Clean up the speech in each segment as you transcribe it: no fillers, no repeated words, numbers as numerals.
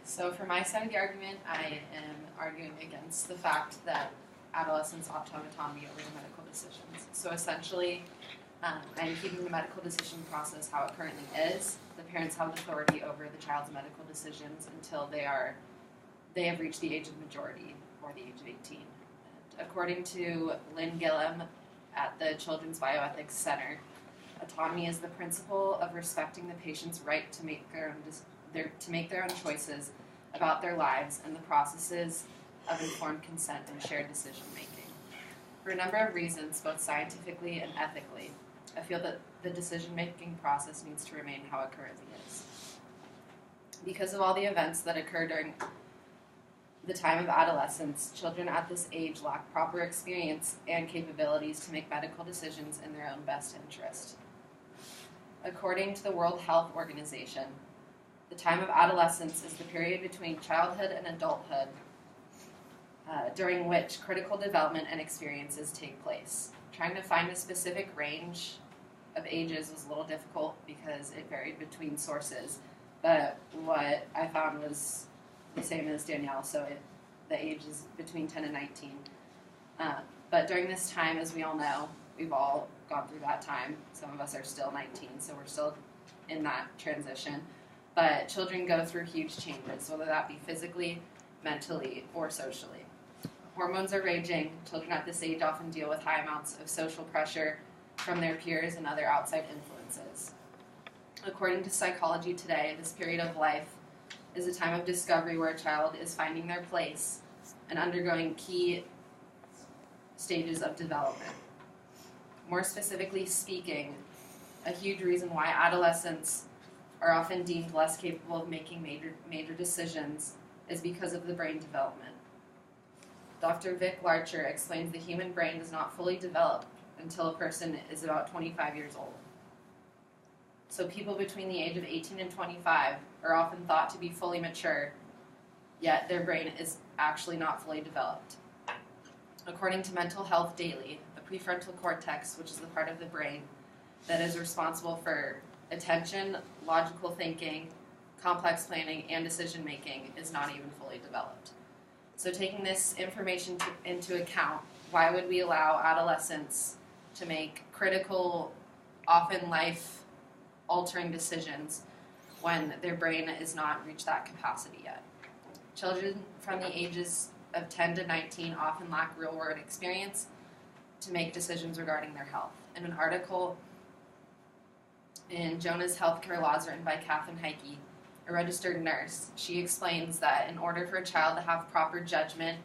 So for my side of the argument, I am arguing against the fact that adolescents ought to have autonomy over their medical decisions. So essentially, I'm keeping the medical decision process how it currently is. The parents have authority over the child's medical decisions until they have reached the age of majority, or the age of 18. And according to Lynn Gillum at the Children's Bioethics Center, autonomy is the principle of respecting the patient's right to make their own choices about their lives and the processes of informed consent and shared decision making. For a number of reasons, both scientifically and ethically, I feel that the decision making process needs to remain how it currently is. Because of all the events that occur during the time of adolescence, children at this age lack proper experience and capabilities to make medical decisions in their own best interest. According to the World Health Organization, the time of adolescence is the period between childhood and adulthood, during which critical development and experiences take place. Trying to find a specific range of ages was a little difficult because it varied between sources, but what I found was the same as Danielle, so the age is between 10 and 19. But during this time, as we all know, we've all gone through that time. Some of us are still 19, so we're still in that transition. But children go through huge changes, whether that be physically, mentally, or socially. Hormones are raging. Children at this age often deal with high amounts of social pressure from their peers and other outside influences. According to Psychology Today, this period of life is a time of discovery where a child is finding their place and undergoing key stages of development. More specifically speaking, a huge reason why adolescents are often deemed less capable of making major decisions is because of the brain development. Dr. Vic Larcher explains the human brain does not fully develop until a person is about 25 years old. So people between the age of 18 and 25 are often thought to be fully mature, yet their brain is actually not fully developed. According to Mental Health Daily, the prefrontal cortex, which is the part of the brain that is responsible for attention, logical thinking, complex planning, and decision making, is not even fully developed. So taking this information into account, why would we allow adolescents to make critical, often life-altering decisions when their brain has not reached that capacity yet? Children from the ages of 10 to 19 often lack real-world experience to make decisions regarding their health. In an article in Jonah's Healthcare Laws written by Katherine Heike, a registered nurse, she explains that in order for a child to have proper judgment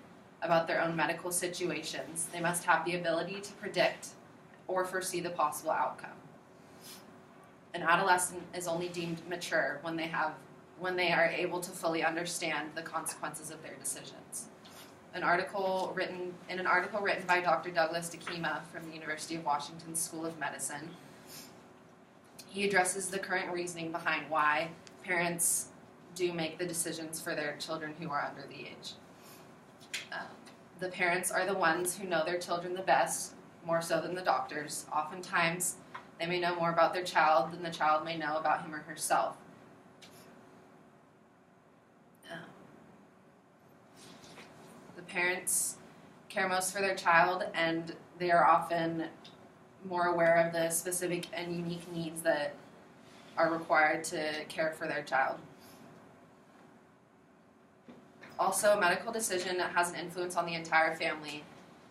about their own medical situations, they must have the ability to predict or foresee the possible outcome. An adolescent is only deemed mature when they are able to fully understand the consequences of their decisions. In an article written by Dr. Douglas Takima from the University of Washington School of Medicine, he addresses the current reasoning behind why parents do make the decisions for their children who are under the age. The parents are the ones who know their children the best, more so than the doctors. Oftentimes, they may know more about their child than the child may know about him or herself. The parents care most for their child, and they are often more aware of the specific and unique needs that are required to care for their child. Also, a medical decision has an influence on the entire family,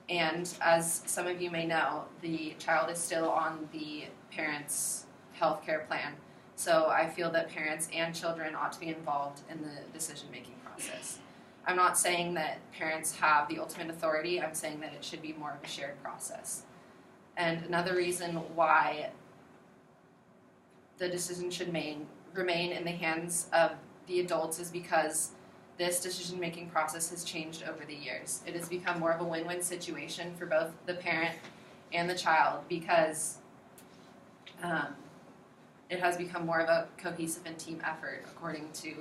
and as some of you may know, the child is still on the parent's health care plan. So I feel that parents and children ought to be involved in the decision-making process. I'm not saying that parents have the ultimate authority. I'm saying that it should be more of a shared process. And another reason why the decision should remain in the hands of the adults is because this decision-making process has changed over the years. It has become more of a win-win situation for both the parent and the child because it has become more of a cohesive and team effort, according to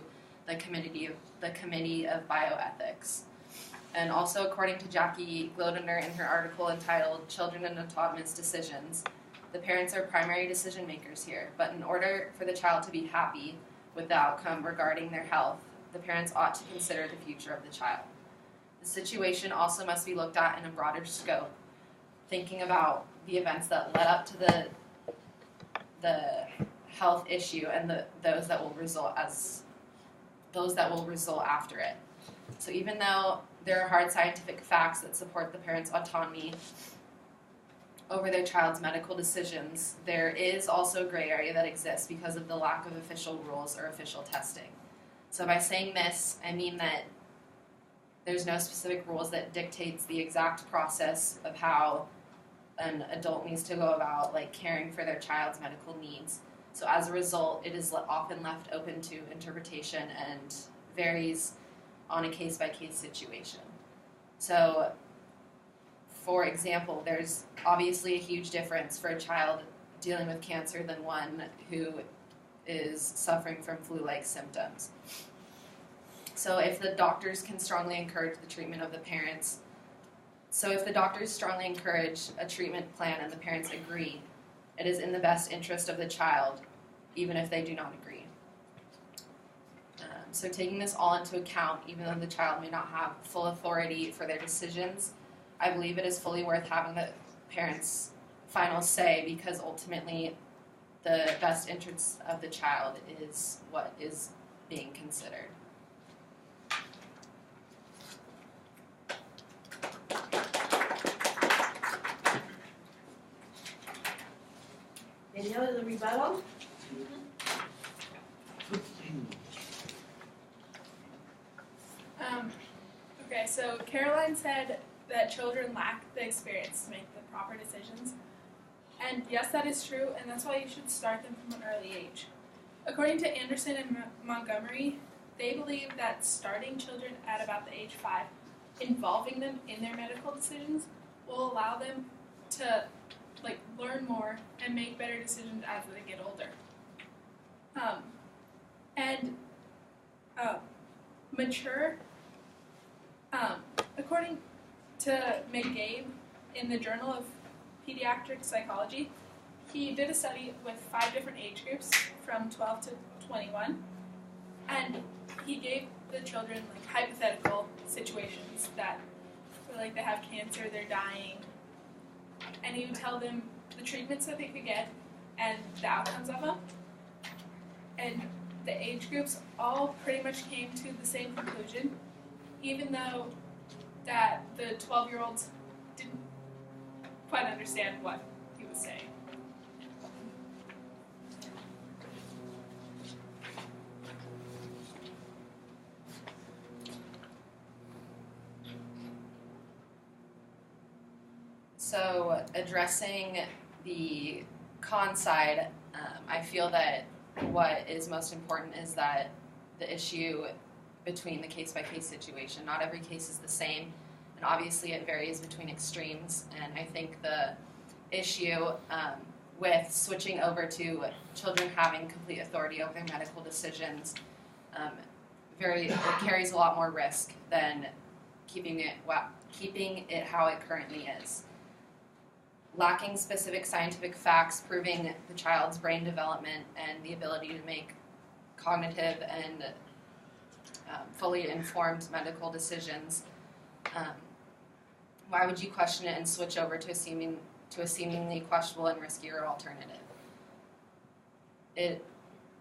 the Committee of Bioethics. And also according to Jackie Glodiner in her article entitled Children and Autonomous Decisions, the parents are primary decision makers here, but in order for the child to be happy with the outcome regarding their health, the parents ought to consider the future of the child. The situation also must be looked at in a broader scope, thinking about the events that led up to the health issue and those that will result after it. So even though there are hard scientific facts that support the parents' autonomy over their child's medical decisions, there is also a gray area that exists because of the lack of official rules or official testing. So by saying this, I mean that there's no specific rules that dictates the exact process of how an adult needs to go about caring for their child's medical needs. So as a result, it is often left open to interpretation and varies on a case-by-case situation. So, for example, there's obviously a huge difference for a child dealing with cancer than one who is suffering from flu-like symptoms. So if the doctors can strongly encourage the treatment of the parents, if the doctors strongly encourage a treatment plan and the parents agree, it is in the best interest of the child, even if they do not agree. So taking this all into account, even though the child may not have full authority for their decisions, I believe it is fully worth having the parents' final say, because ultimately the best interests of the child is what is being considered. Any other rebuttal? Okay, so Caroline said that children lack the experience to make the proper decisions. And yes, that is true, and that's why you should start them from an early age. According to Anderson and Montgomery, they believe that starting children at about the age 5, involving them in their medical decisions, will allow them to learn more and make better decisions as they get older. Mature, according to McGabe in the Journal of Pediatric Psychology, he did a study with 5 different age groups from 12 to 21, and he gave the children hypothetical situations that they have cancer, they're dying, and he would tell them the treatments that they could get and the outcomes of them. And the age groups all pretty much came to the same conclusion, even though that the 12-year-olds didn't quite understand what he was saying. So addressing the con side, I feel that what is most important is that the issue between the case-by-case situation. Not every case is the same, and obviously it varies between extremes, and I think the issue with switching over to children having complete authority over their medical decisions it carries a lot more risk than keeping it how it currently is. Lacking specific scientific facts proving the child's brain development and the ability to make cognitive and fully informed medical decisions, why would you question it and switch over to a seemingly questionable and riskier alternative? It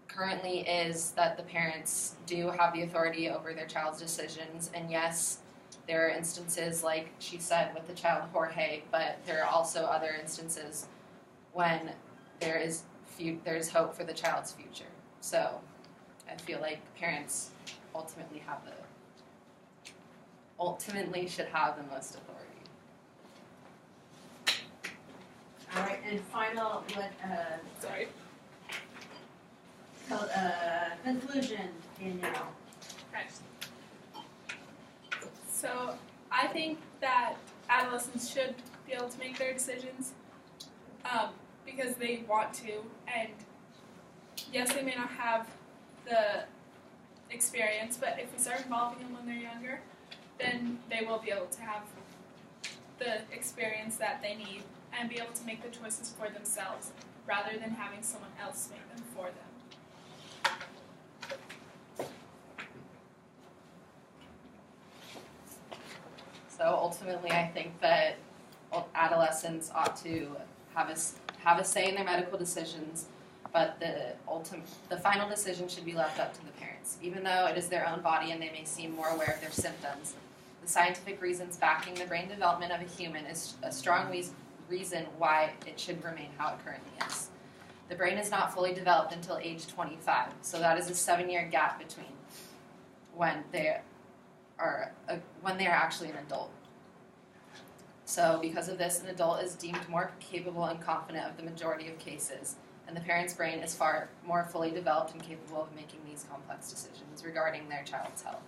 currently is that the parents do have the authority over their child's decisions, and yes, there are instances, like she said, with the child Jorge, but there are also other instances when there's hope for the child's future. So I feel like parents ultimately should have the most authority. All right, and final, conclusion, Danielle. Okay. So I think that adolescents should be able to make their decisions because they want to, and yes, they may not have the experience, but if we start involving them when they're younger, then they will be able to have the experience that they need and be able to make the choices for themselves rather than having someone else make them for them. ultimately, I think that adolescents ought to have a say in their medical decisions, but the final decision should be left up to the parents. Even though it is their own body and they may seem more aware of their symptoms, the scientific reasons backing the brain development of a human is a strong reason why it should remain how it currently is. The brain is not fully developed until age 25, so that is a 7-year gap between when they are actually an adult. So because of this, an adult is deemed more capable and confident of the majority of cases, and the parent's brain is far more fully developed and capable of making these complex decisions regarding their child's health.